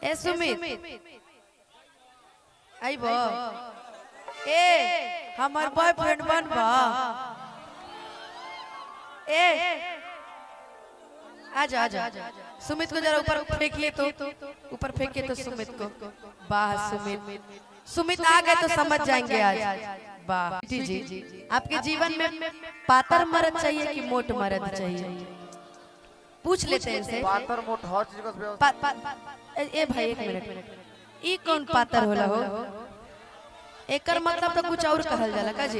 ए सुमित आई बो ए हमार बॉयफ्रेंड बन बा ए आजा आजा सुमित को जरा ऊपर फेंकिए तो ऊपर फेंकिए तो सुमित को वाह सुमित सुमित आ गए तो समझ जाएंगे आज वाह जी जी आपके जीवन में पातर मर्द चाहिए कि मोट मर्द चाहिए पूछ लेते हैं इनसे पातर मोट हर चीज का ए भाई एक मिनट ई कौन पातर होला हो एकर मतलब तो कुछ और कहल जाला का जी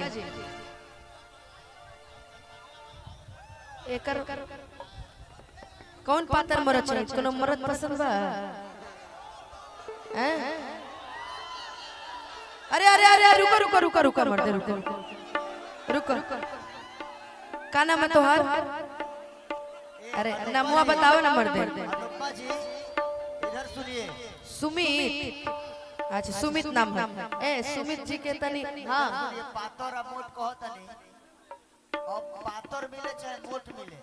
एकर कौन पातर मरद चाहिए कोनो मरद पसंद बा हैं अरे अरे अरे रुको रुको रुको रुको मर्दे रुको रुको का नाम है तोहार अरे नामुआ बताओ ना मर्दे इधर सुनिए सुमित अच्छा सुमित नाम है ए सुमित जी के तनी हां ये पातर और मोट कहतनी अब पातर मिले चाहे मोट मिले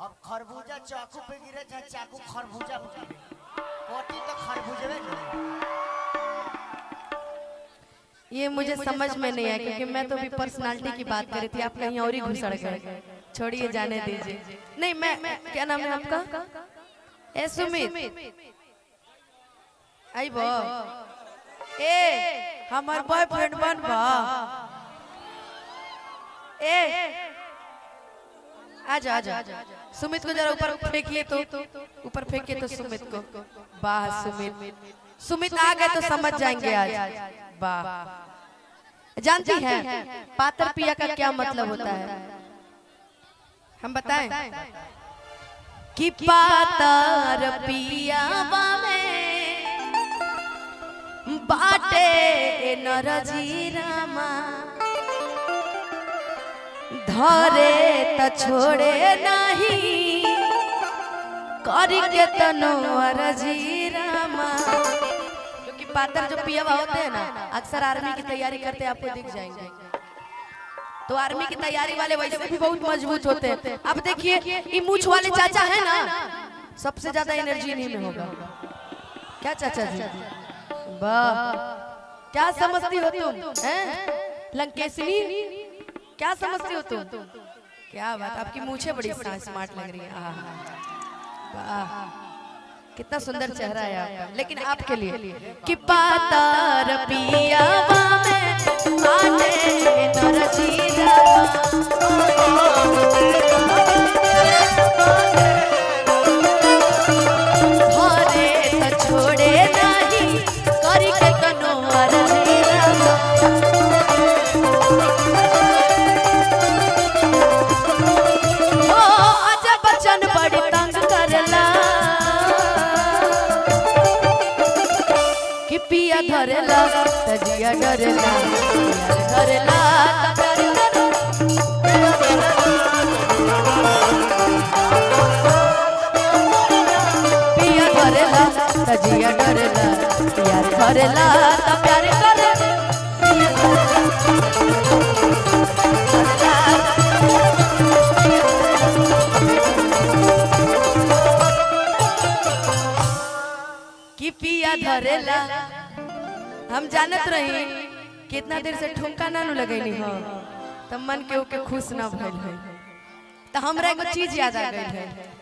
अब खरबूजा चाकू पे गिरे चाहे चाकू खरबूजा पे गिरे कोटी तो खरबूजे में ये मुझे समझ में नहीं आया क्योंकि मैं तो भी पर्सनालिटी की बात कर रही थी आप कहीं और ही घुसड़ गए छोड़िए जाने दीजिए नहीं मैं क्या नाम है आपका ए सुमित आई बो ए हमार बॉयफ्रेंड बन बा ए आजा आजा सुमित को जरा ऊपर फेंकिए तो ऊपर फेंकिए तो सुमित को वाह सुमित सुमित आ गए तो समझ जाएंगे आज वाह जानती हैं पातर पिया का क्या मतलब होता है हम बताएं कि पातर पिया में बाटे नरजी रामा धरे त छोड़े नहीं करी के तनवर जी रामा क्योंकि पातर जो पियावा होते हैं ना अक्सर आर्मी की तैयारी करते हैं आपको दिख जाएंगे तो आर्मी की तैयारी वाले वैसे भी बहुत मजबूत होते हैं अब देखिए ये मूछ वाले चाचा है ना सबसे ज्यादा एनर्जी इन्हीं में होगा क्या चाचा जी वाह क्या समझती हो तुम हैं लंकेशनी क्या समझती हो तुम क्या बात आपकी मूछें बड़ी स्मार्ट लग रही है वाह कितना सुंदर चेहरा है आपका लेकिन आपके लिए कि पातर पिया में आने नरजीरा भरे त छोड़े नहीं करी के कनो अरजीरा ओ आजा बचन बड़ी तंग करला कि पिया धरेला तजिया डरेला धरेला पिया धरेला तजिया डरेला प्यार करेला त प्यार करे कि पिया धरेला हम जानत रही कितना देर से ठुमका ना लगैनी हो तब मन के ओके खुश ना भइल है तो हमरा एगो चीज याद आ गई है